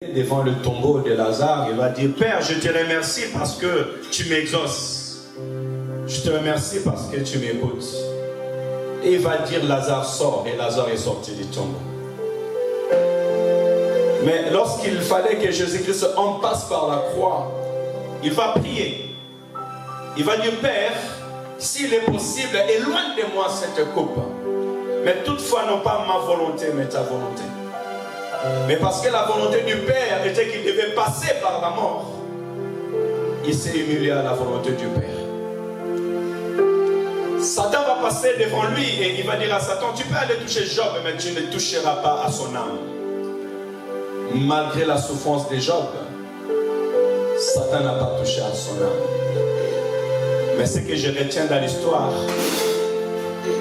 Devant le tombeau de Lazare, il va dire: Père, je te remercie parce que tu m'exauces. Je te remercie parce que tu m'écoutes. Et il va dire: Lazare sort. Et Lazare est sorti du tombeau. Mais lorsqu'il fallait que Jésus-Christ en passe par la croix, il va prier. Il va dire: Père, s'il est possible, éloigne de moi cette coupe. Mais toutefois, non pas ma volonté, mais ta volonté. Mais parce que la volonté du Père était qu'il devait passer par la mort, il s'est humilié à la volonté du Père. Satan va passer devant lui et il va dire à Satan: tu peux aller toucher Job, mais tu ne toucheras pas à son âme. Malgré la souffrance de Job, Satan n'a pas touché à son âme. Mais ce que je retiens dans l'histoire,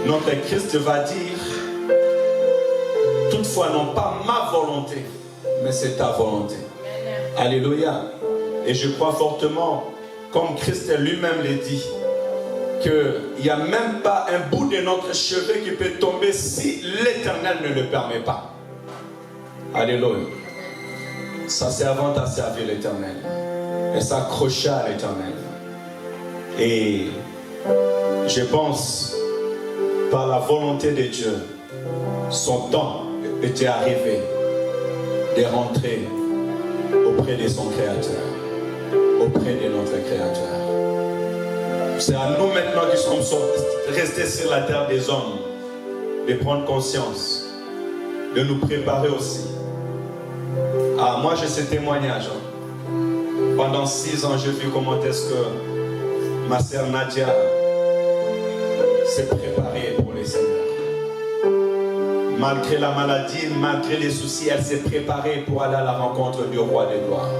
notre Christ va dire: toutefois, non pas ma volonté, mais c'est ta volonté. Alléluia. Et je crois fortement, comme Christ lui-même le dit, qu'il n'y a même pas un bout de notre cheveu qui peut tomber si l'Éternel ne le permet pas. Alléluia. Ça servant à servir l'Éternel et s'accrocher à l'Éternel. Et je pense, par la volonté de Dieu, son temps était arrivé de rentrer auprès de son Créateur, auprès de notre Créateur. C'est à nous maintenant qui sommes restés sur la terre des hommes de prendre conscience, de nous préparer aussi. Ah, moi j'ai ce témoignage. Pendant 6 ans, j'ai vu comment est-ce que ma sœur Nadia s'est préparée pour les Seigneurs. Malgré la maladie, malgré les soucis, elle s'est préparée pour aller à la rencontre du roi des gloires.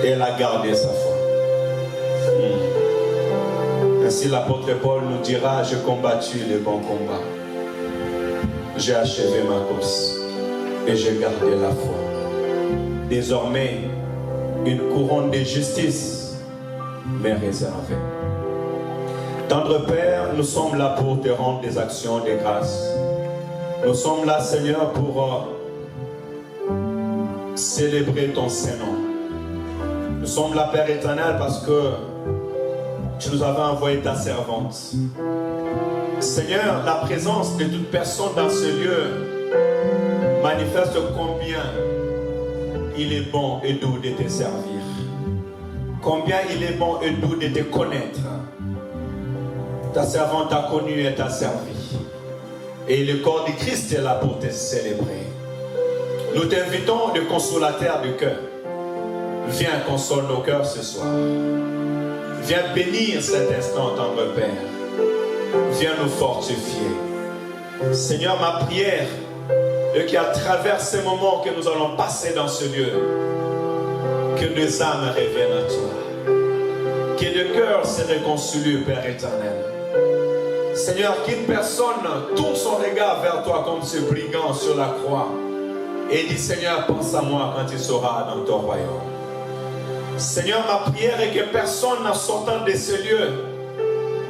Et elle a gardé sa foi. Ainsi l'apôtre Paul nous dira: j'ai combattu le bon combat. J'ai achevé ma course. Et j'ai gardé la foi. Désormais, une couronne de justice m'est réservée. Tendre Père, nous sommes là pour te rendre des actions de grâce. Nous sommes là, Seigneur, pour célébrer ton Saint-Nom. Nous sommes là, Père éternel, parce que tu nous avais envoyé ta servante. Seigneur, la présence de toute personne dans ce lieu manifeste combien il est bon et doux de te servir. Combien il est bon et doux de te connaître. Ta servante t'a connu et t'a servi. Et le corps de Christ est là pour te célébrer. Nous t'invitons, le consolateur du cœur. Viens console nos cœurs ce soir. Viens bénir cet instant, tendre Père. Viens nous fortifier. Seigneur, ma prière est qu'à travers ces moments que nous allons passer dans ce lieu, que nos âmes reviennent à toi. Que le cœur se réconcilie, Père éternel. Seigneur, qu'une personne tourne son regard vers toi comme ce brigand sur la croix et dit: Seigneur, pense à moi quand tu seras dans ton royaume. Seigneur, ma prière est que personne en sortant de ce lieu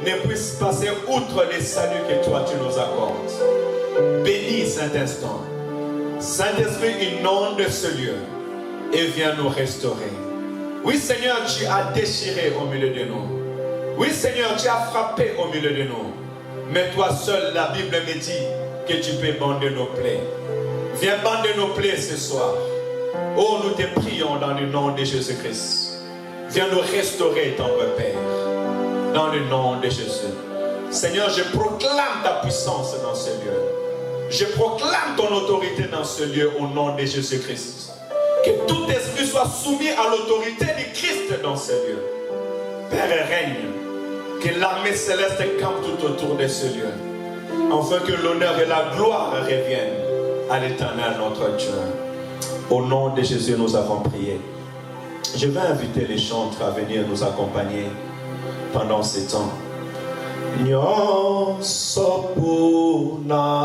ne puisse passer outre les saluts que toi tu nous accordes. Bénis cet instant. Saint-Esprit, inonde ce lieu et viens nous restaurer. Oui, Seigneur, tu as déchiré au milieu de nous. Oui, Seigneur, tu as frappé au milieu de nous. Mais toi seul, la Bible me dit que tu peux bander nos plaies. Viens bander nos plaies ce soir. Oh, nous te prions dans le nom de Jésus-Christ. Viens nous restaurer, tendre Père, dans le nom de Jésus. Seigneur, je proclame ta puissance dans ce lieu. Je proclame ton autorité dans ce lieu au nom de Jésus-Christ. Que tout esprit soit soumis à l'autorité de Christ dans ce lieu. Père, règne. Que l'armée céleste campe tout autour de ce lieu. Afin que l'honneur et la gloire reviennent à l'Éternel notre Dieu. Au nom de Jésus, nous avons prié. Je vais inviter les chantres à venir nous accompagner pendant ces temps. Nyonso punayo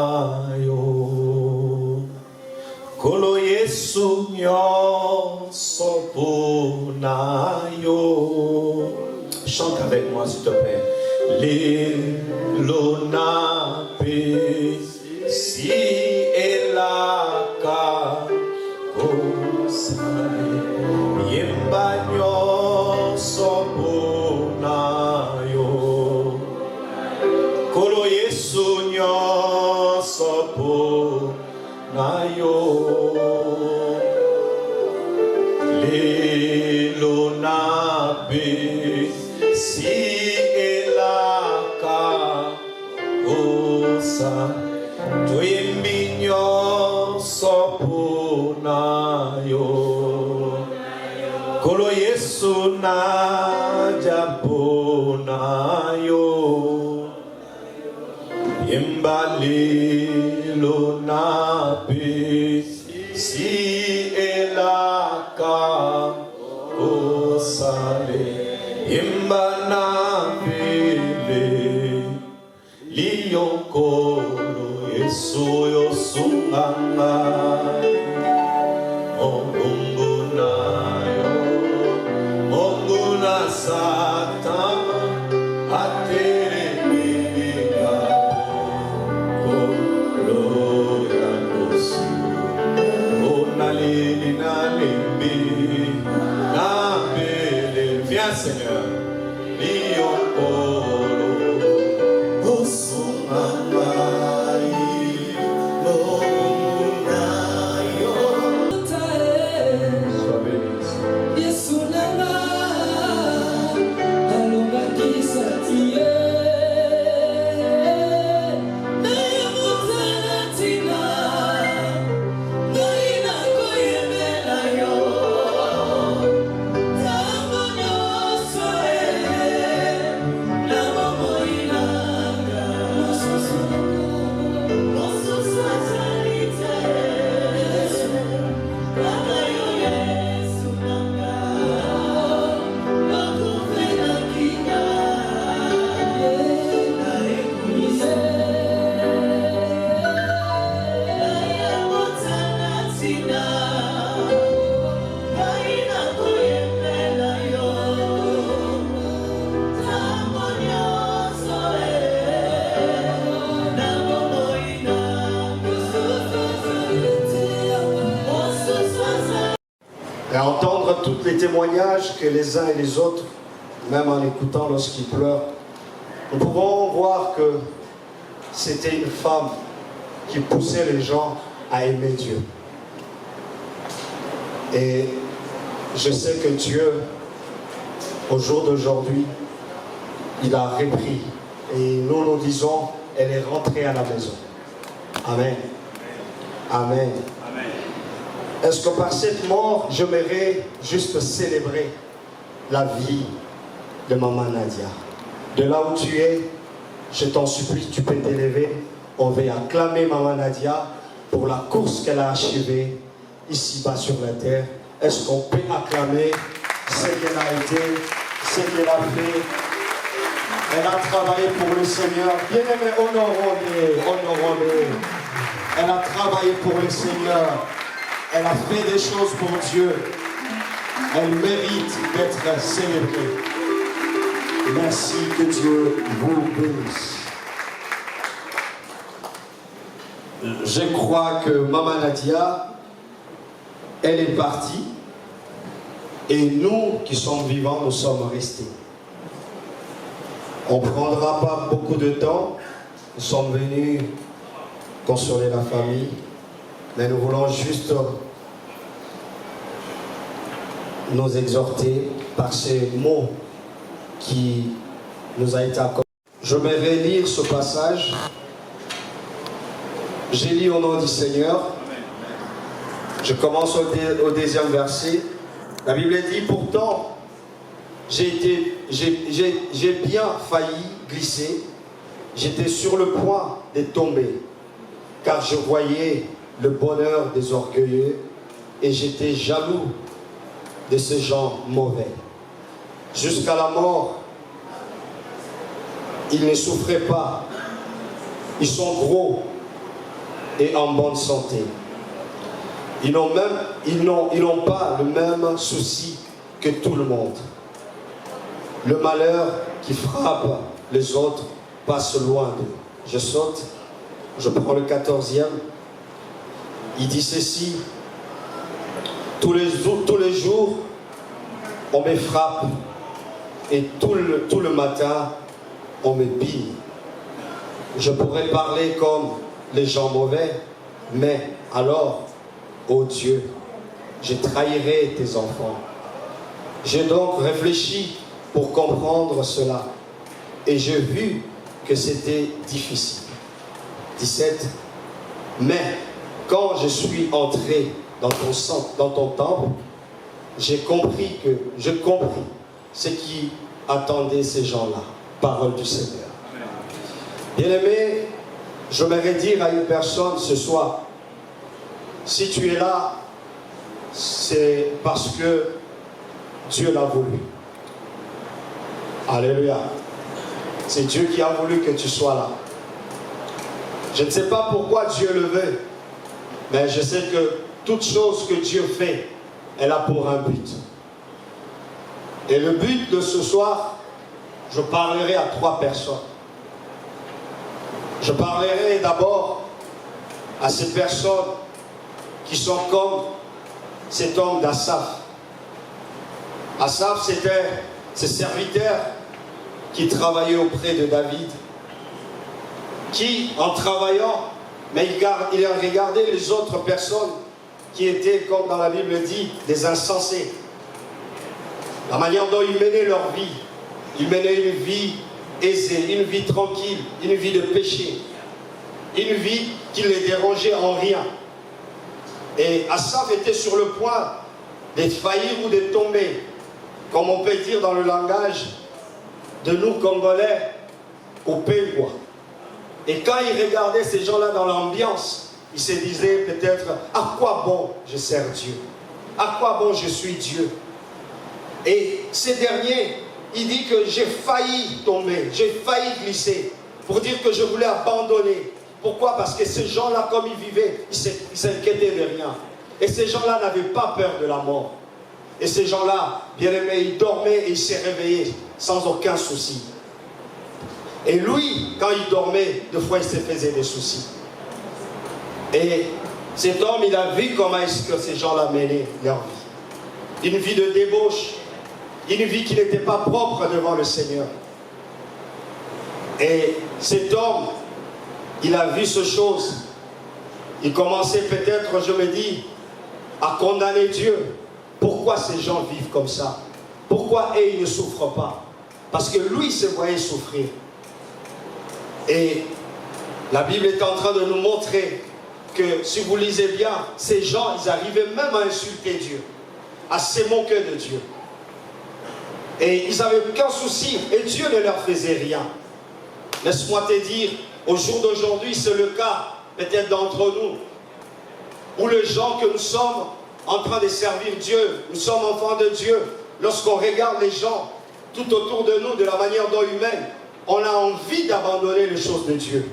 Kolo Yesu nyonso punayo. Chante avec moi s'il te plaît. Lilona pe si elaka nayo Kolo Yesu na japo nayo Imbalilo na si elaka osale Imbana bele liyokolo Yesu yosunganga Ongunayo Onguna Satan ateremia Kolo yakosi Onalili nalimbi Nabele Viens Seigneur Liyokolo Osumamai Lomunayo Sois béni Yesu nanga alonga kisatiye naye mutanatina naina koyemela yo tango nyonso na momoinanga mosusu azali te kaka yo Yesu nanga bakufela kinga na ekulise naye motana tina ngai nakoyembela yo ntango nyonso na bomoi na mosusu azali te mosusu azali. Et à entendre tous les témoignages que les uns et les autres, même en écoutant lorsqu'ils pleurent, nous pouvons voir que c'était une femme qui poussait les gens à aimer Dieu. Et je sais que Dieu, au jour d'aujourd'hui, il a repris. Et nous, nous disons, elle est rentrée à la maison. Amen. Amen. Est-ce que par cette mort, j'aimerais juste célébrer la vie de Maman Nadia? De là où tu es, je t'en supplie, tu peux t'élever. On va acclamer Maman Nadia pour la course qu'elle a achevée ici-bas sur la terre. Est-ce qu'on peut acclamer ce qu'elle a été, ce qu'elle a fait? Elle a travaillé pour le Seigneur. Bien-aimé, honorons-le. Elle a travaillé pour le Seigneur. Elle a fait des choses pour Dieu. Elle mérite d'être célébrée. Merci, que Dieu vous bénisse. Je crois que Maman Nadia, elle est partie. Et nous qui sommes vivants, nous sommes restés. On ne prendra pas beaucoup de temps. Nous sommes venus consoler la famille. Mais nous voulons juste nous exhorter par ces mots qui nous a été accordé. Je vais relire ce passage. J'ai lu au nom du Seigneur. Je commence au deuxième verset. La Bible dit, pourtant, j'ai bien failli glisser. J'étais sur le point de tomber, car je voyais le bonheur des orgueilleux et j'étais jaloux de ces gens mauvais. Jusqu'à la mort, ils ne souffraient pas. Ils sont gros et en bonne santé. Ils n'ont pas le même souci que tout le monde. Le malheur qui frappe les autres passe loin d'eux. Je saute, je prends le 14e. Il dit ceci: tous les jours, on me frappe et tout le matin, on me pille. Je pourrais parler comme les gens mauvais, mais alors, ô Dieu, je trahirai tes enfants. J'ai donc réfléchi pour comprendre cela et j'ai vu que c'était difficile. 17. Mais quand je suis entré dans ton temple, je compris ce qui attendait ces gens-là. Parole du Seigneur. Bien-aimé, j'aimerais dire à une personne ce soir, si tu es là, c'est parce que Dieu l'a voulu. Alléluia. C'est Dieu qui a voulu que tu sois là. Je ne sais pas pourquoi Dieu le veut, mais je sais que toute chose que Dieu fait, elle a pour un but. Et le but de ce soir, je parlerai à 3 personnes. Je parlerai d'abord à ces personnes qui sont comme cet homme d'Asaph. Asaph, c'était ce serviteur qui travaillait auprès de David, qui, en travaillant, mais il a regardé les autres personnes qui étaient, comme dans la Bible dit, des insensés. La manière dont ils menaient leur vie. Ils menaient une vie aisée, une vie tranquille, une vie de péché. Une vie qui les dérangeait en rien. Et Asaph était sur le point de faillir ou de tomber, comme on peut dire dans le langage de nous Congolais, au Pays-Bois. Et quand il regardait ces gens-là dans l'ambiance, il se disait peut-être, à quoi bon je sers Dieu? À quoi bon je suis Dieu? Et ces derniers, il dit que j'ai failli tomber, j'ai failli glisser, pour dire que je voulais abandonner. Pourquoi? Parce que ces gens-là, comme ils vivaient, ils s'inquiétaient de rien. Et ces gens-là n'avaient pas peur de la mort. Et ces gens-là, bien aimés, ils dormaient et ils se réveillaient sans aucun souci. Et lui, quand il dormait, des fois il se faisait des soucis. Et cet homme, il a vu comment est-ce que ces gens-là menaient leur vie. Une vie de débauche, une vie qui n'était pas propre devant le Seigneur. Et cet homme, il a vu ces choses. Il commençait peut-être, je me dis, à condamner Dieu. Pourquoi ces gens vivent comme ça? Pourquoi eux, ils ne souffrent pas? Parce que lui se voyait souffrir. Et la Bible est en train de nous montrer que, si vous lisez bien, ces gens, ils arrivaient même à insulter Dieu, à se moquer de Dieu. Et ils n'avaient aucun souci, et Dieu ne leur faisait rien. Laisse-moi te dire, au jour d'aujourd'hui, c'est le cas, peut-être d'entre nous, où les gens que nous sommes en train de servir Dieu, nous sommes enfants de Dieu, lorsqu'on regarde les gens tout autour de nous de la manière dont humaine, on a envie d'abandonner les choses de Dieu.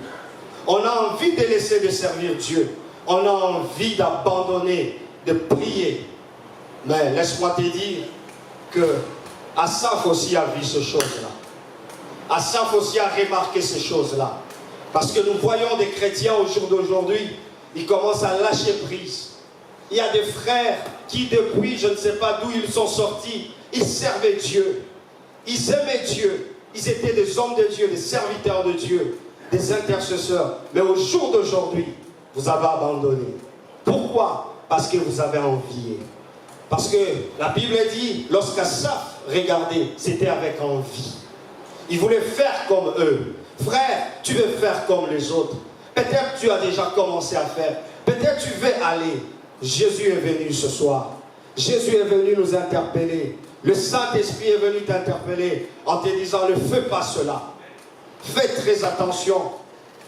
On a envie de laisser de servir Dieu. On a envie d'abandonner, de prier. Mais laisse-moi te dire que Asaph aussi a vu ces choses-là. Asaph aussi a remarqué ces choses-là. Parce que nous voyons des chrétiens au jour d'aujourd'hui, ils commencent à lâcher prise. Il y a des frères qui, depuis, je ne sais pas d'où ils sont sortis, ils servaient Dieu. Ils aimaient Dieu. Ils étaient des hommes de Dieu, des serviteurs de Dieu, des intercesseurs. Mais au jour d'aujourd'hui, vous avez abandonné. Pourquoi? Parce que vous avez envié. Parce que la Bible dit, lorsqu'Asaph regardait, c'était avec envie. Il voulait faire comme eux. Frère, tu veux faire comme les autres. Peut-être tu as déjà commencé à faire. Peut-être tu veux aller. Jésus est venu ce soir. Jésus est venu nous interpeller. Le Saint-Esprit est venu t'interpeller en te disant, ne fais pas cela. Fais très attention.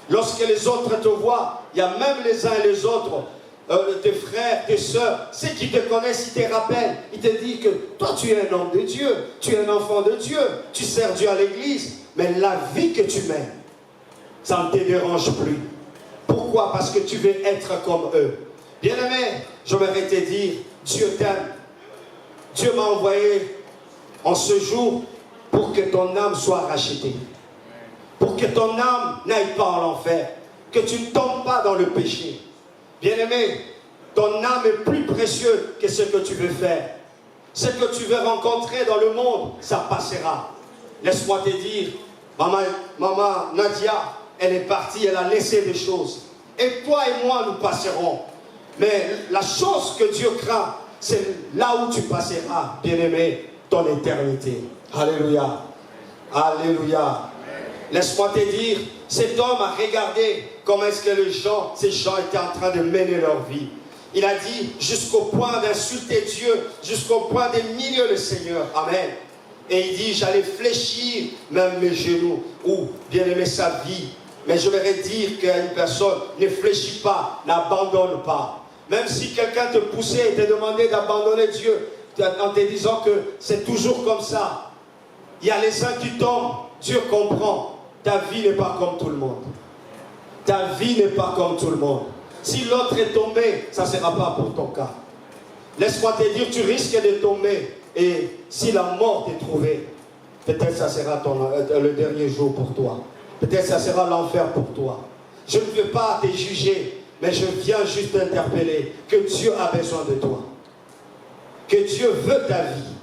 Lorsque les autres te voient, il y a même les uns et les autres, tes frères, tes soeurs, ceux qui te connaissent, ils te rappellent. Ils te disent que toi tu es un homme de Dieu, tu es un enfant de Dieu, tu sers Dieu à l'église. Mais la vie que tu mènes, ça ne te dérange plus. Pourquoi? Parce que tu veux être comme eux. Bien-aimé, j'aimerais te dire, Dieu t'aime. Dieu m'a envoyé en ce jour pour que ton âme soit rachetée. Pour que ton âme n'aille pas en enfer. Que tu ne tombes pas dans le péché. Bien-aimé, ton âme est plus précieuse que ce que tu veux faire. Ce que tu veux rencontrer dans le monde, ça passera. Laisse-moi te dire, maman Nadia, elle est partie, elle a laissé des choses. Et toi et moi, nous passerons. Mais la chose que Dieu craint, c'est là où tu passeras, bien-aimé, ton éternité. Alléluia. Alléluia. Laisse-moi te dire, cet homme a regardé comment est-ce que ces gens étaient en train de mener leur vie. Il a dit jusqu'au point d'insulter Dieu, jusqu'au point d'humilier le Seigneur. Amen. Et il dit, j'allais fléchir même mes genoux, ou bien aimer sa vie. Mais je voudrais dire qu'à une personne, ne fléchis pas, n'abandonne pas. Même si quelqu'un te poussait et te demandait d'abandonner Dieu, en te disant que c'est toujours comme ça. Il y a les uns qui tombent, Dieu comprend. Ta vie n'est pas comme tout le monde. Ta vie n'est pas comme tout le monde. Si l'autre est tombé, ça ne sera pas pour ton cas. Laisse-moi te dire, tu risques de tomber. Et si la mort t'est trouvée, peut-être ça sera le dernier jour pour toi. Peut-être ça sera l'enfer pour toi. Je ne veux pas te juger, mais je viens juste t'interpeller que Dieu a besoin de toi. Que Dieu veut ta vie.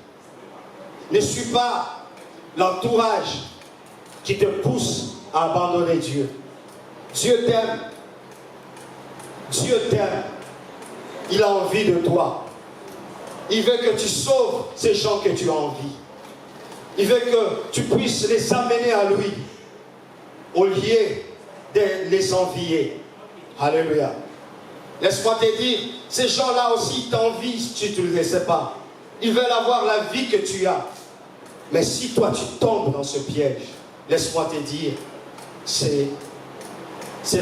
Ne suis pas l'entourage qui te pousse à abandonner Dieu. Dieu t'aime. Dieu t'aime. Il a envie de toi. Il veut que tu sauves ces gens que tu as envie. Il veut que tu puisses les amener à lui au lieu de les envier. Alléluia. Laisse-moi te dire, ces gens-là aussi t'envient si tu ne le sais pas. Ils veulent avoir la vie que tu as. Mais si toi tu tombes dans ce piège, laisse-moi te dire, c'est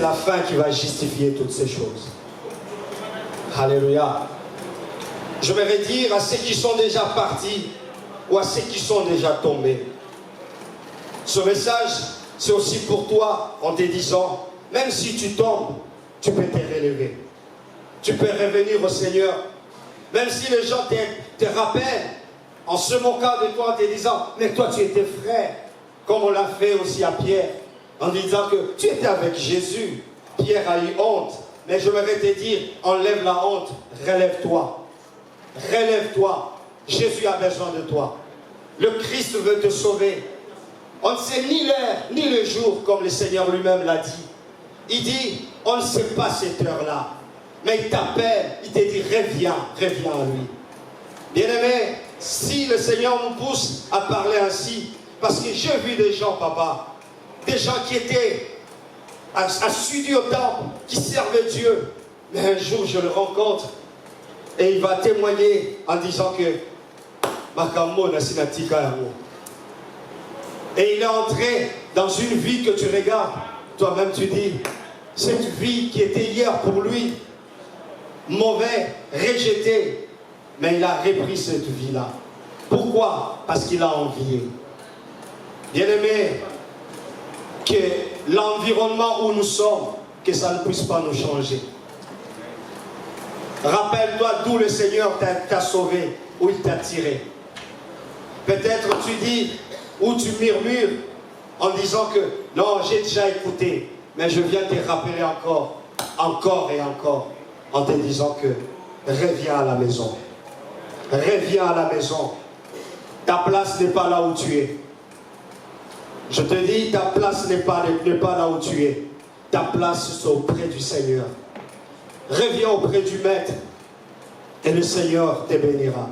la fin qui va justifier toutes ces choses. Alléluia. Je vais dire à ceux qui sont déjà partis ou à ceux qui sont déjà tombés. Ce message, c'est aussi pour toi en te disant, même si tu tombes, tu peux te relever. Tu peux revenir au Seigneur. Même si les gens te rappellent en se moquant de toi en te disant, mais toi tu étais frère, comme on l'a fait aussi à Pierre, en disant que tu étais avec Jésus. Pierre a eu honte. Mais je vais te dire, enlève la honte, relève-toi. Relève-toi. Jésus a besoin de toi. Le Christ veut te sauver. On ne sait ni l'heure, ni le jour, comme le Seigneur lui-même l'a dit. Il dit, on ne sait pas cette heure-là. Mais il t'appelle, il te dit, reviens, reviens à lui. Bien-aimé, si le Seigneur nous pousse à parler ainsi, parce que j'ai vu des gens, papa, des gens qui étaient assidus au temple, qui servaient Dieu. Mais un jour, je le rencontre, et il va témoigner en disant que et il est entré dans une vie que tu regardes. Toi-même tu dis, cette vie qui était hier pour lui, mauvais, rejeté, mais il a repris cette vie-là. Pourquoi? Parce qu'il a envié. Bien-aimé, que l'environnement où nous sommes, que ça ne puisse pas nous changer. Rappelle-toi d'où le Seigneur t'a sauvé, où il t'a tiré. Peut-être tu dis, ou tu murmures en disant que non, j'ai déjà écouté, mais je viens te rappeler encore et encore, en te disant que reviens à la maison. Reviens à la maison. Ta place n'est pas là où tu es. Je te dis, ta place n'est pas là où tu es. Ta place, c'est auprès du Seigneur. Reviens auprès du Maître et le Seigneur te bénira.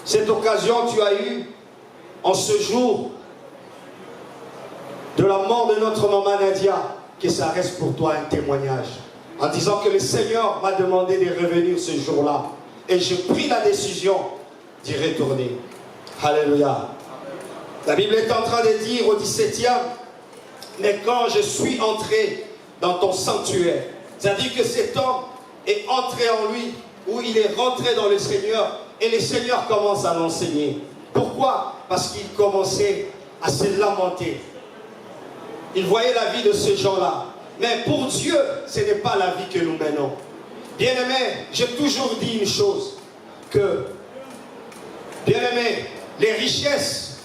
Cette occasion tu as eue en ce jour de la mort de notre maman Nadia, que ça reste pour toi un témoignage. En disant que le Seigneur m'a demandé de revenir ce jour-là. Et j'ai pris la décision d'y retourner. Alléluia. La Bible est en train de dire au 17e, mais quand je suis entré dans ton sanctuaire, c'est-à-dire que cet homme est entré en lui, où il est rentré dans le Seigneur, et le Seigneur commence à l'enseigner. Pourquoi? Parce qu'il commençait à se lamenter. Il voyait la vie de ces gens-là. Mais pour Dieu, ce n'est pas la vie que nous menons. Bien-aimés, j'ai toujours dit une chose, que, bien-aimés, les richesses,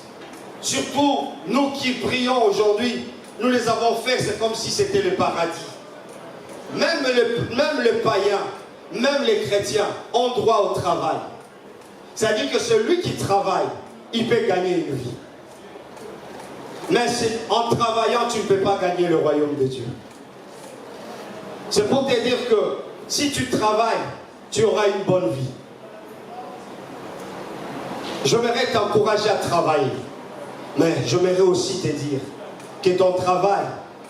surtout nous qui prions aujourd'hui, nous les avons fait, c'est comme si c'était le paradis. Même les païens, même les chrétiens ont droit au travail. C'est-à-dire que celui qui travaille, il peut gagner une vie. Mais en travaillant, tu ne peux pas gagner le royaume de Dieu. C'est pour te dire que si tu travailles, tu auras une bonne vie. J'aimerais t'encourager à travailler. Mais j'aimerais aussi te dire que ton travail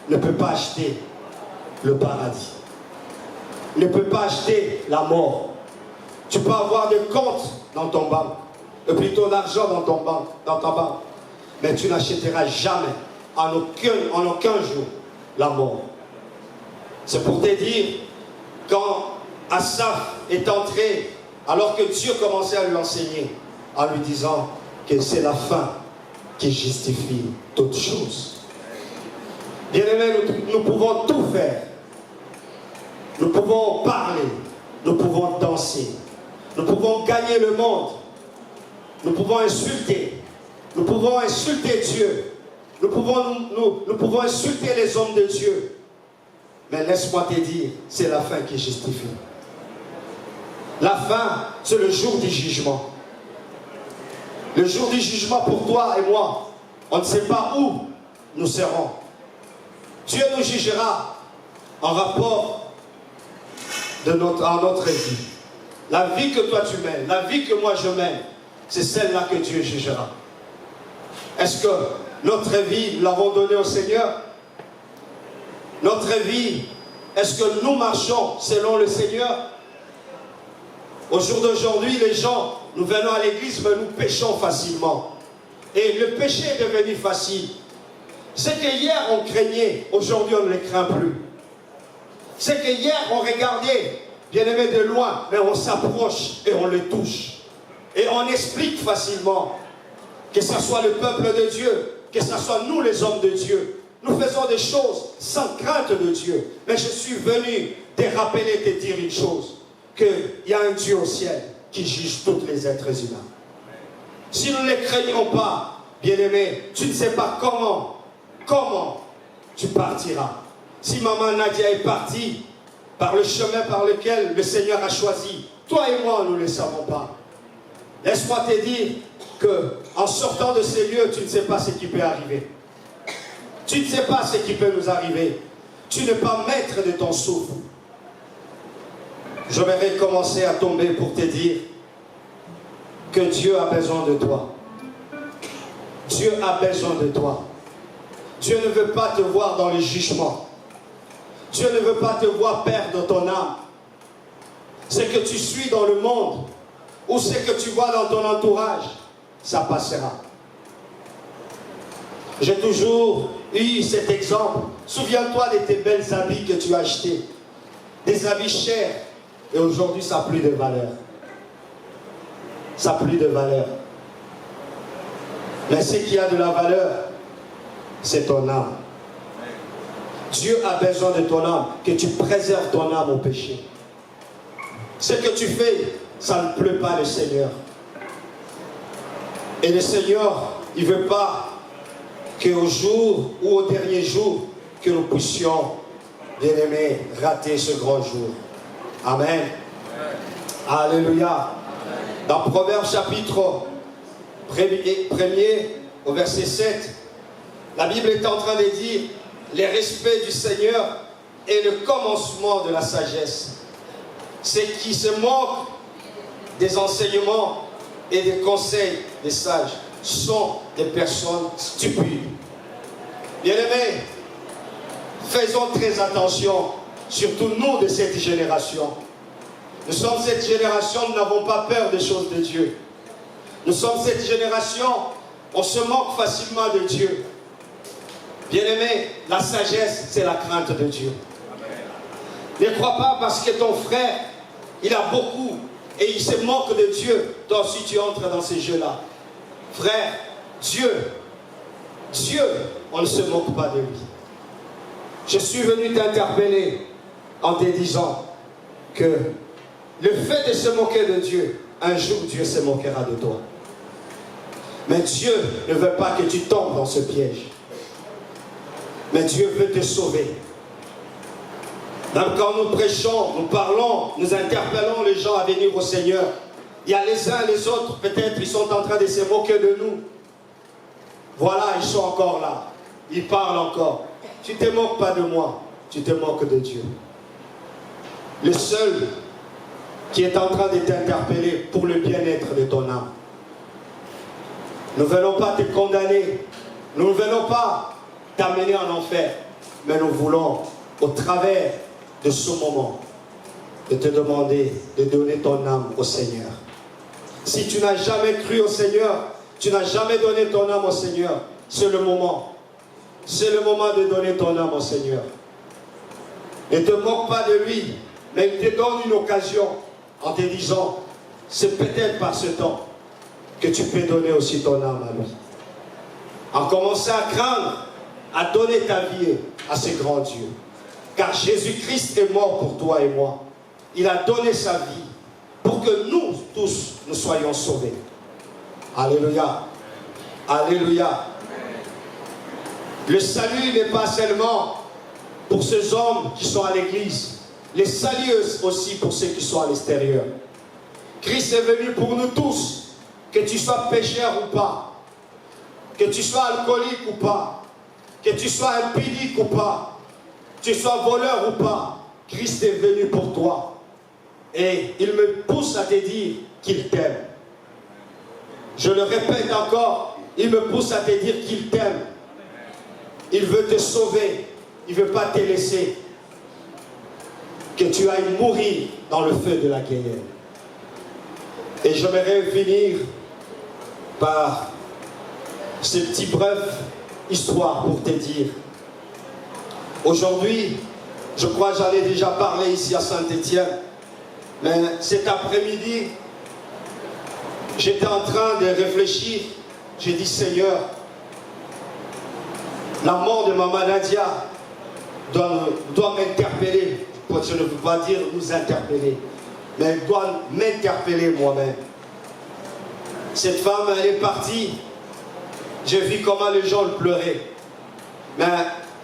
ne peut pas acheter le paradis. ne peut pas acheter la mort. Tu peux avoir des comptes dans ton banque, ou plutôt l'argent dans ta banque, mais tu n'achèteras jamais, en aucun jour, la mort. C'est pour te dire, quand Asaph est entré, alors que Dieu commençait à lui enseigner, en lui disant que c'est la fin qui justifie toutes choses. Bien-aimés, nous pouvons tout faire. Nous pouvons parler, nous pouvons danser, nous pouvons gagner le monde, nous pouvons insulter Dieu, nous pouvons insulter les hommes de Dieu. Mais laisse-moi te dire, c'est la fin qui justifie. La fin, c'est le jour du jugement. Le jour du jugement pour toi et moi, on ne sait pas où nous serons. Dieu nous jugera en rapport à notre vie. La vie que toi tu mènes, la vie que moi je mène, c'est celle-là que Dieu jugera. Est-ce que notre vie, nous l'avons donnée au Seigneur? Notre vie, est-ce que nous marchons selon le Seigneur? Au jour d'aujourd'hui, les gens, nous venons à l'église, mais nous péchons facilement. Et le péché est devenu facile. C'est que hier on craignait, aujourd'hui on ne les craint plus. C'est que hier on regardait, bien aimé, de loin, mais on s'approche et on les touche. Et on explique facilement, que ce soit le peuple de Dieu, que ce soit nous les hommes de Dieu. Nous faisons des choses sans crainte de Dieu. Mais je suis venu te rappeler, te dire une chose, qu'il y a un Dieu au ciel qui juge tous les êtres humains. Si nous ne les craignons pas, bien-aimé, tu ne sais pas comment tu partiras. Si maman Nadia est partie par le chemin par lequel le Seigneur a choisi, toi et moi, nous ne le savons pas. Laisse-moi te dire qu'en sortant de ces lieux, tu ne sais pas ce qui peut arriver. Tu ne sais pas ce qui peut nous arriver. Tu n'es pas maître de ton souffle. Je vais commencer à tomber pour te dire que Dieu a besoin de toi. Dieu a besoin de toi. Dieu ne veut pas te voir dans le jugement. Dieu ne veut pas te voir perdre ton âme. Ce que tu suis dans le monde ou ce que tu vois dans ton entourage, ça passera. J'ai toujours eu cet exemple. Souviens-toi de tes belles habits que tu as achetés. Des habits chers. Et aujourd'hui, ça n'a plus de valeur. Ça n'a plus de valeur. Mais ce qui a de la valeur, c'est ton âme. Dieu a besoin de ton âme, que tu préserves ton âme au péché. Ce que tu fais, ça ne plaît pas le Seigneur. Et le Seigneur, il ne veut pas qu'au jour ou au dernier jour, que nous puissions, bien aimés, rater ce grand jour. Amen. Alléluia. Dans Proverbes chapitre 1er, au verset 7, la Bible est en train de dire: le respect du Seigneur est le commencement de la sagesse. Ceux qui se moquent des enseignements et des conseils des sages sont des personnes stupides. Bien-aimés, faisons très attention, surtout nous de cette génération. Nous sommes cette génération, nous n'avons pas peur des choses de Dieu. Nous sommes cette génération, on se moque facilement de Dieu. Bien-aimé, la sagesse, c'est la crainte de Dieu. Ne crois pas parce que ton frère, il a beaucoup et il se moque de Dieu, toi aussi tu entres dans ces jeux-là. Frère, Dieu, on ne se moque pas de lui. Je suis venu t'interpeller en te disant que le fait de se moquer de Dieu, un jour Dieu se moquera de toi. Mais Dieu ne veut pas que tu tombes dans ce piège. Mais Dieu veut te sauver. Donc quand nous prêchons, nous parlons, nous interpellons les gens à venir au Seigneur. Il y a les uns et les autres, peut-être ils sont en train de se moquer de nous. Voilà, ils sont encore là. Ils parlent encore. Tu ne te moques pas de moi, tu te moques de Dieu. Le seul qui est en train de t'interpeller pour le bien-être de ton âme. Nous ne venons pas te condamner. Nous ne venons pas t'amener en enfer. Mais nous voulons, au travers de ce moment, de te demander de donner ton âme au Seigneur. Si tu n'as jamais cru au Seigneur, tu n'as jamais donné ton âme au Seigneur, c'est le moment. C'est le moment de donner ton âme au Seigneur. Ne te moque pas de lui, mais il te donne une occasion en te disant, c'est peut-être par ce temps que tu peux donner aussi ton âme à lui. En commençant à craindre, à donner ta vie à ce grand Dieu. Car Jésus-Christ est mort pour toi et moi. Il a donné sa vie pour que nous tous, nous soyons sauvés. Alléluia. Alléluia. Le salut n'est pas seulement pour ces hommes qui sont à l'église. Le salut est aussi pour ceux qui sont à l'extérieur. Christ est venu pour nous tous, que tu sois pécheur ou pas, que tu sois alcoolique ou pas, que tu sois impudique ou pas, que tu sois voleur ou pas. Christ est venu pour toi. Et il me pousse à te dire qu'il t'aime. Je le répète encore, il me pousse à te dire qu'il t'aime. Il veut te sauver. Il ne veut pas te laisser. Que tu ailles mourir dans le feu de la guerre. Et j'aimerais finir par ce petit bref histoire pour te dire. Aujourd'hui, je crois que j'en ai déjà parlé ici à Saint-Étienne. Mais cet après-midi, j'étais en train de réfléchir. J'ai dit, Seigneur, la mort de Maman Nadia doit m'interpeller. Je ne veux pas dire nous interpeller, mais elle doit m'interpeller moi-même. Cette femme, elle est partie. J'ai vu comment les gens pleuraient. Mais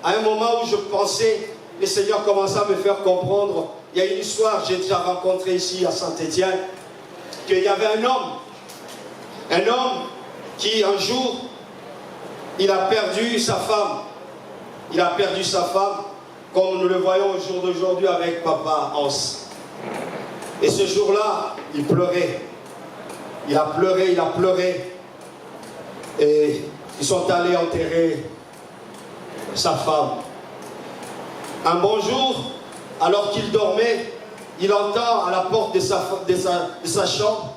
à un moment où je pensais, le Seigneur commençait à me faire comprendre. Il y a une histoire, j'ai déjà rencontré ici à Saint-Étienne, qu'il y avait un homme qui un jour, il a perdu sa femme. Il a perdu sa femme, comme nous le voyons au jour d'aujourd'hui avec Papa Hans. Et ce jour-là, il pleurait. Il a pleuré, il a pleuré. Et ils sont allés enterrer sa femme. Un bon jour, alors qu'il dormait, il entend à la porte de sa chambre,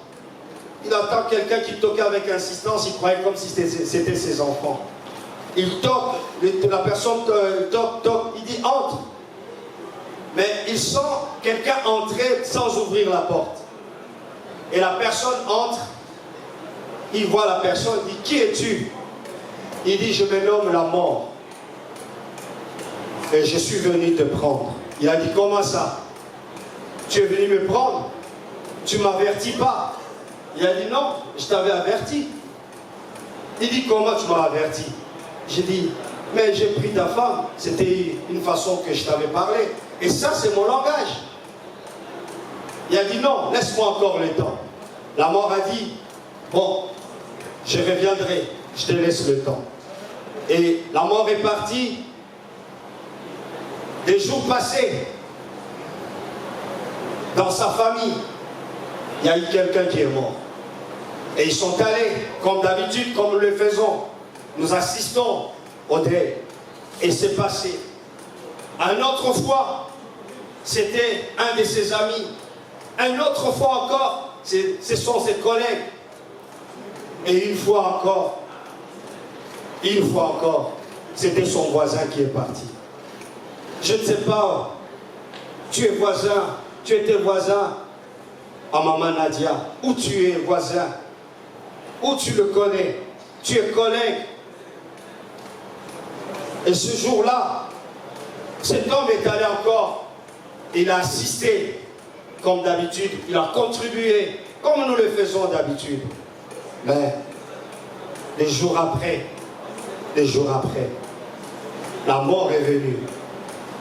il entend quelqu'un qui toquait avec insistance, il croyait comme si c'était ses enfants. Il toque, la personne toque, il dit entre. Mais il sent quelqu'un entrer sans ouvrir la porte. Et la personne entre, il voit la personne, il dit, qui es-tu? Il dit, je me nomme la mort. Et je suis venu te prendre. Il a dit, comment ça? Tu es venu me prendre? Tu ne m'avertis pas? Il a dit, non, je t'avais averti. Il dit, comment tu m'as averti? J'ai dit, mais j'ai pris ta femme. C'était une façon que je t'avais parlé. Et ça, c'est mon langage. Il a dit, non, laisse-moi encore le temps. La mort a dit, bon, je reviendrai, je te laisse le temps. Et la mort est partie. Des jours passés, dans sa famille, il y a eu quelqu'un qui est mort. Et ils sont allés, comme d'habitude, comme nous le faisons. Nous assistons au deuil. Et c'est passé. Un autre fois, c'était un de ses amis. Un autre fois encore, ce sont ses collègues. Et une fois encore, c'était son voisin qui est parti. Je ne sais pas, tu es voisin, tu étais voisin à Maman Nadia, où tu es voisin, où tu le connais, tu es collègue. Et ce jour-là, cet homme est allé encore, il a assisté comme d'habitude, il a contribué comme nous le faisons d'habitude. Mais les jours après, la mort est venue.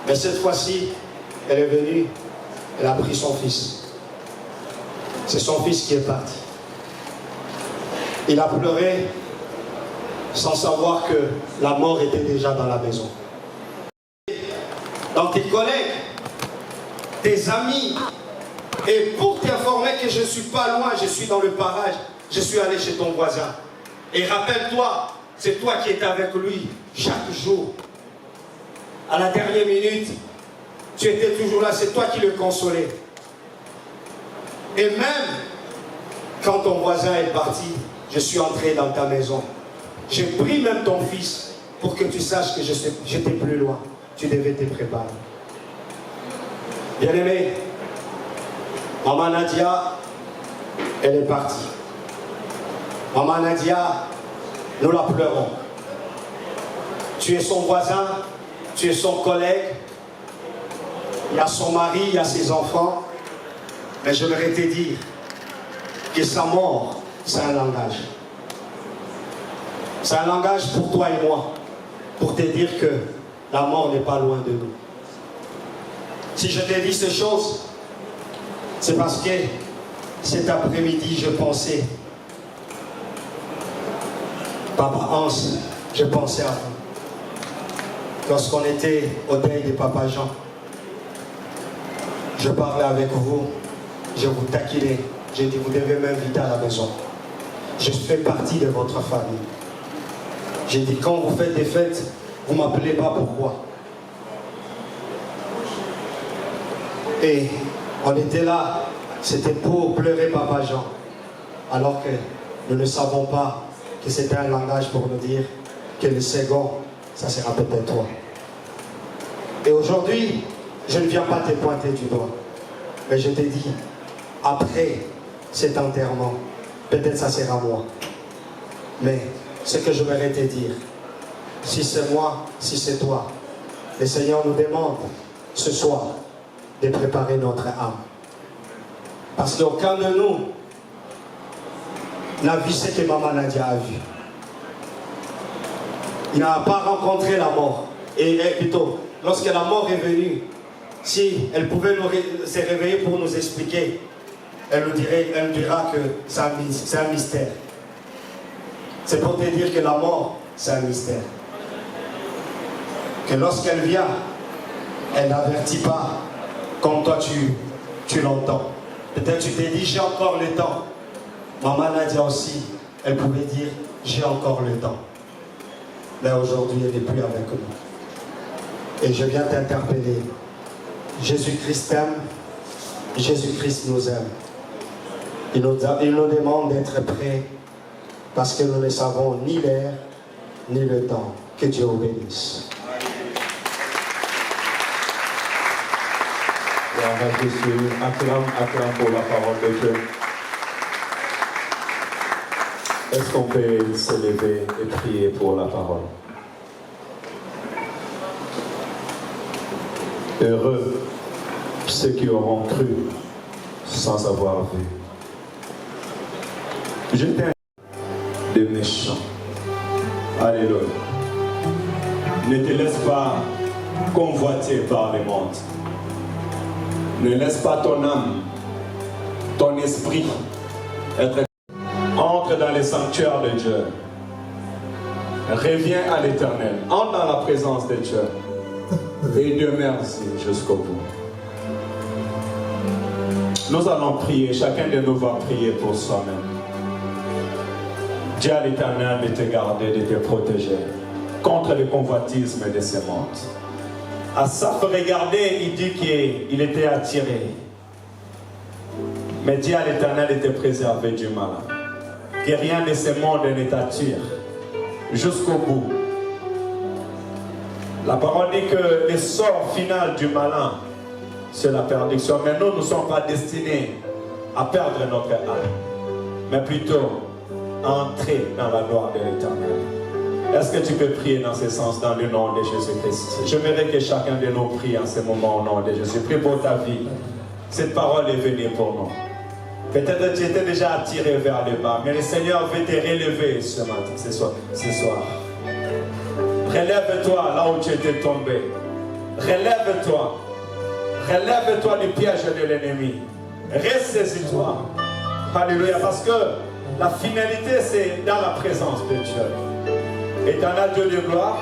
Mais cette fois-ci, elle est venue, elle a pris son fils. C'est son fils qui est parti. Il a pleuré sans savoir que la mort était déjà dans la maison. Dans tes collègues, tes amis, et pour t'informer que je ne suis pas loin, je suis dans le parage, je suis allé chez ton voisin. Et rappelle-toi, c'est toi qui étais avec lui chaque jour. À la dernière minute, tu étais toujours là, c'est toi qui le consolais. Et même quand ton voisin est parti, je suis entré dans ta maison. J'ai pris même ton fils pour que tu saches que j'étais plus loin. Tu devais te préparer. Bien-aimé, Maman Nadia, elle est partie. Maman Nadia, nous la pleurons. Tu es son voisin, tu es son collègue. Il y a son mari, il y a ses enfants. Mais je voudrais te dire que sa mort, c'est un langage. C'est un langage pour toi et moi, pour te dire que la mort n'est pas loin de nous. Si je te dis ces choses, c'est parce que cet après-midi, je pensais, Papa Hans, je pensais à vous. Lorsqu'on était au deuil de Papa Jean, je parlais avec vous, je vous taquinais, j'ai dit, vous devez m'inviter à la maison. Je fais partie de votre famille. J'ai dit, quand vous faites des fêtes, vous ne m'appelez pas pourquoi. Et on était là, c'était pour pleurer Papa Jean. Alors que nous ne savons pas que c'était un langage pour nous dire que le second, ça sera peut-être toi. Et aujourd'hui, je ne viens pas te pointer du doigt. Mais je te dis, après cet enterrement, peut-être ça sera moi. Mais ce que je voudrais te dire, si c'est moi, si c'est toi, le Seigneur nous demande ce soir de préparer notre âme. Parce qu'aucun de nous n'a vu ce que Maman Nadia a vu. Il n'a pas rencontré la mort. Et plutôt, lorsque la mort est venue, si elle pouvait se réveiller pour nous expliquer, elle nous dira que c'est un mystère. C'est pour te dire que la mort, c'est un mystère. Que lorsqu'elle vient, elle n'avertit pas comme toi tu l'entends. Peut-être tu t'es dit, j'ai encore le temps. Maman Nadia aussi, elle pouvait dire, j'ai encore le temps. Mais aujourd'hui, elle n'est plus avec nous. Et je viens t'interpeller. Jésus-Christ t'aime, Jésus-Christ nous aime. Il nous demande d'être prêts parce que nous ne savons ni l'heure, ni le temps. Que Dieu vous bénisse. Jésus, acclame pour la parole de Dieu. Est-ce qu'on peut se lever et prier pour la parole? Heureux ceux qui auront cru sans avoir vu. J'étais des méchants. Alléluia. Ne te laisse pas convoiter par les mondes. Ne laisse pas ton âme, ton esprit être... Entre dans les sanctuaires de Dieu. Reviens à l'Éternel. Entre dans la présence de Dieu. Et Dieu merci jusqu'au bout. Nous allons prier. Chacun de nous va prier pour soi-même. Dis à l'Éternel de te garder, de te protéger contre le convoitisme de ce monde. Asaph, regardez, il dit qu'il était attiré. Mais dis à l'Éternel de te préserver du malin. Que rien de ce monde ne t'attire jusqu'au bout. La parole dit que le sort final du malin, c'est la perdition. Mais nous ne sommes pas destinés à perdre notre âme, mais plutôt à entrer dans la gloire de l'Éternel. Est-ce que tu peux prier dans ce sens, dans le nom de Jésus-Christ? J'aimerais que chacun de nous prie en ce moment au nom de Jésus. Prie pour ta vie. Cette parole est venue pour nous. Peut-être que tu étais déjà attiré vers le bas, mais le Seigneur veut te relever ce matin, ce soir. Relève-toi là où tu étais tombé. Relève-toi. Relève-toi du piège de l'ennemi. Ressaisis-toi. Alléluia. Parce que la finalité, c'est dans la présence de Dieu. Éternel Dieu de gloire,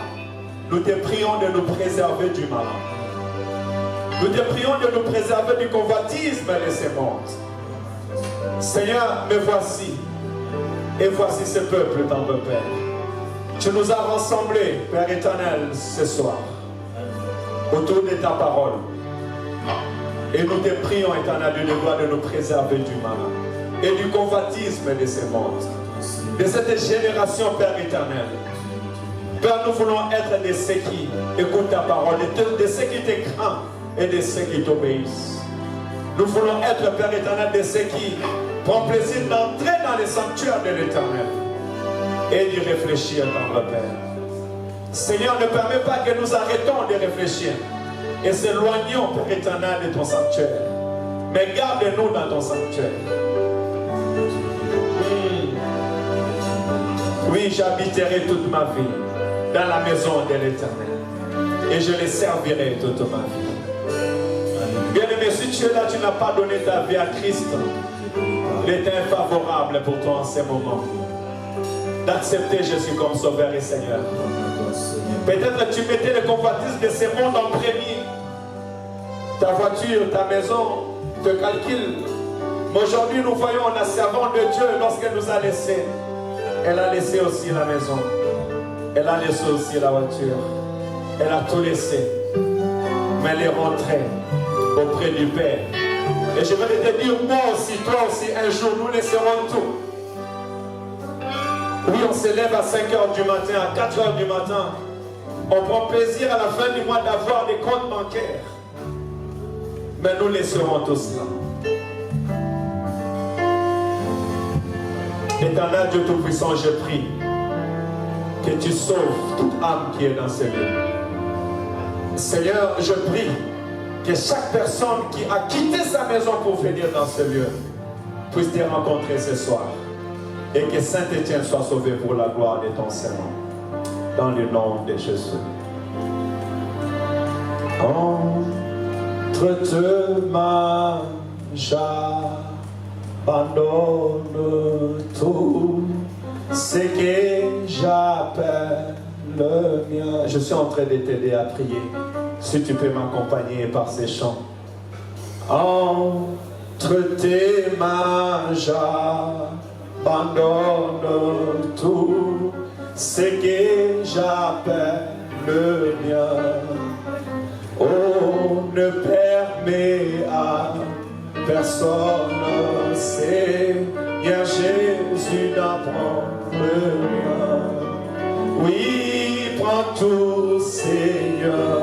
nous te prions de nous préserver du malin. Nous te prions de nous préserver du convoitisme de ce monde. Seigneur, me voici. Et voici ce peuple dans le Père. Tu nous as rassemblés, Père éternel, ce soir, autour de ta parole. Et nous te prions, éternel Dieu de gloire, de nous préserver du mal et du convoitisme de ces mondes, de cette génération, Père éternel. Père, nous voulons être de ceux qui écoutent ta parole, de ceux qui te craignent et de ceux qui t'obéissent. Nous voulons être, Père éternel, de ceux qui prennent plaisir d'entrer dans les sanctuaires de l'éternel et d'y réfléchir, tendre Père. Seigneur, ne permets pas que nous arrêtons de réfléchir et s'éloignons, Père éternel, de ton sanctuaire. Mais garde-nous dans ton sanctuaire. Oui, j'habiterai toute ma vie dans la maison de l'éternel et je les servirai toute ma vie. Bien-aimé, si tu es là, tu n'as pas donné ta vie à Christ, il est infavorable pour toi en ces moments d'accepter Jésus comme Sauveur et Seigneur. Peut-être tu mettais le convoitisme de ces mondes en premier. Ta voiture, ta maison te calcule. Mais aujourd'hui, nous voyons la servante de Dieu lorsqu'elle nous a laissés. Elle a laissé aussi la maison. Elle a laissé aussi la voiture. Elle a tout laissé. Mais elle est rentrée auprès du Père. Et je vais te dire, moi aussi, toi aussi, un jour, nous laisserons tout. Oui, on se lève à 5 h du matin, à 4 h du matin. On prend plaisir à la fin du mois d'avoir des comptes bancaires. Mais nous laisserons tout cela. Éternel Dieu Tout-Puissant, je prie que tu sauves toute âme qui est dans ce lieu. Seigneur, je prie que chaque personne qui a quitté sa maison pour venir dans ce lieu puisse te rencontrer ce soir. Et que Saint-Étienne soit sauvé pour la gloire de ton Seigneur. Dans le nom de Jésus. Entre tes mains, j'abandonne tout ce que j'appelle le mien. Je suis en train de t'aider à prier. Si tu peux m'accompagner par ces chants. Entre tes mains, j'abandonne tout ce que j'appelle le mien. Oh, ne permets à personne, Seigneur Jésus, d'apprendre le mien. Oui, prends tout, Seigneur.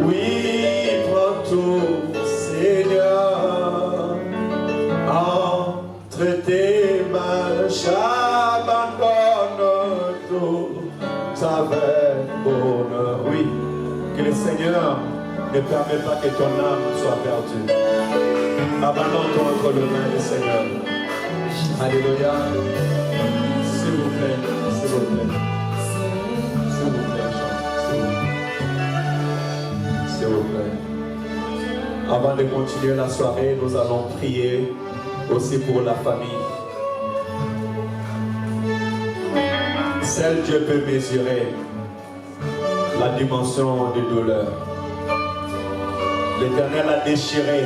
Oui, prends tout, Seigneur. Entre tes mains, j'abandonne tout avec bonheur. Oui, que le Seigneur ne permet pas que ton âme soit perdue. Abandonne-toi entre les mains du Seigneur. Alléluia. S'il vous plaît, s'il vous plaît. S'il vous plaît, Jean. S'il vous plaît. Avant de continuer la soirée, nous allons prier aussi pour la famille. Seul Dieu peut mesurer la dimension de douleur. L'Éternel a déchiré,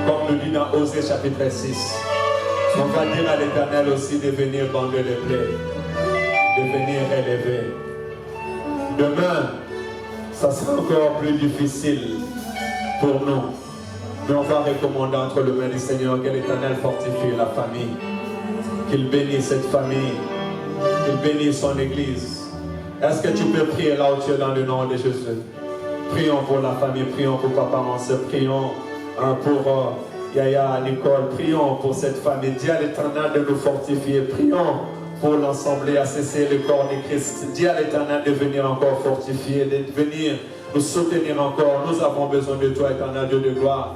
comme nous dit dans Osée chapitre 6. On va dire à l'Éternel aussi de venir bander les plaies, de venir élever. Demain, ça sera encore plus difficile pour nous. Mais on va recommander entre les mains du Seigneur que l'Éternel fortifie la famille, qu'il bénisse cette famille, qu'il bénisse son église. Est-ce que tu peux prier là où tu es dans le nom de Jésus? Prions pour la famille, prions pour papa, maman, prions pour Yaya, Nicole, prions pour cette famille. Dis à l'Éternel de nous fortifier, prions pour l'Assemblée à cesser le corps de Christ. Dis à l'Éternel de venir encore fortifier, de venir nous soutenir encore. Nous avons besoin de toi, Éternel Dieu de gloire.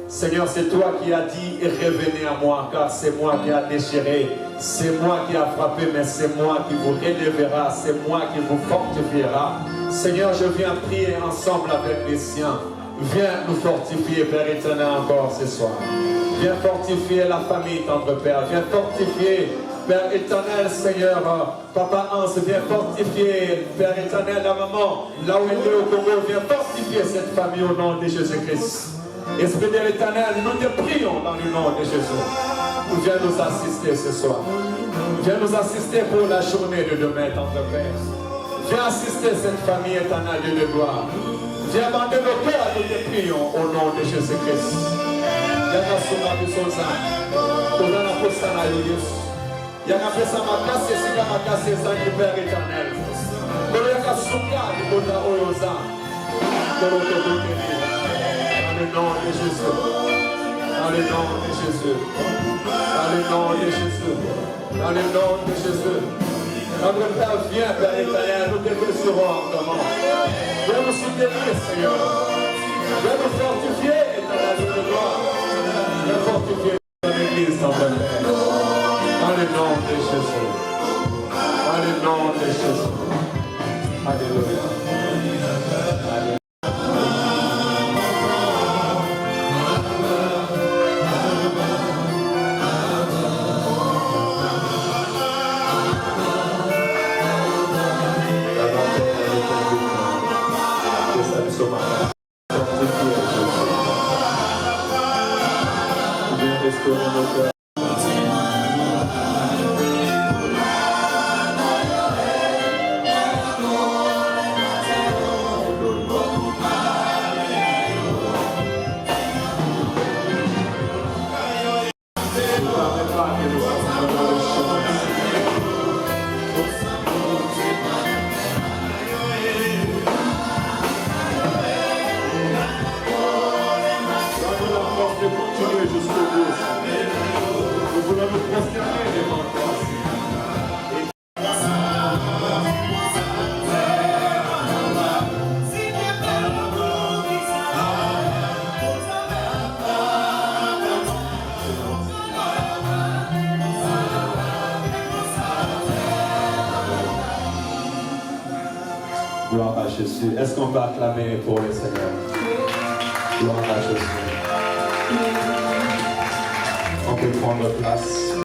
Seigneur, c'est toi qui as dit, revenez à moi, car c'est moi qui a déchiré, c'est moi qui a frappé, mais c'est moi qui vous élèvera, c'est moi qui vous fortifiera. Seigneur, je viens prier ensemble avec les siens. Viens nous fortifier, Père éternel, encore ce soir. Viens fortifier la famille, tendre Père. Viens fortifier, Père éternel, Seigneur. Papa Hans, viens fortifier, Père éternel, la maman, là où elle est au Congo. Viens fortifier cette famille au nom de Jésus-Christ. Esprit de l'Éternel, nous te prions dans le nom de Jésus. Viens nous assister ce soir. Viens nous assister pour la journée de demain, tendre Père. Viens assister cette famille éternelle de gloire. Viens bander nos cœurs, nous te prions au nom de Jésus-Christ. Yana songa bisoza. Ona na posta na Yesu. Yana pesa makasi sika makasi zangi Père éternel. Kono yaka sunga bibonda oyoza. Kono to dokeni. Dans le nom de Jésus. Dans le nom de Jésus. Dans le nom de Jésus. Dans le nom de Jésus. Notre Père, viens, Père éternel, nous te blesserons encore. Viens nous soutenir, Seigneur. Viens nous fortifier, éternel de gloire. Viens fortifier ton Église, ton Père. Dans le nom de Jésus. Dans le nom de Jésus. Alléluia. Alléluia. Gloire à Jésus. Est-ce qu'on peut acclamer pour le Seigneur? Gloire à Jésus. On peut prendre place.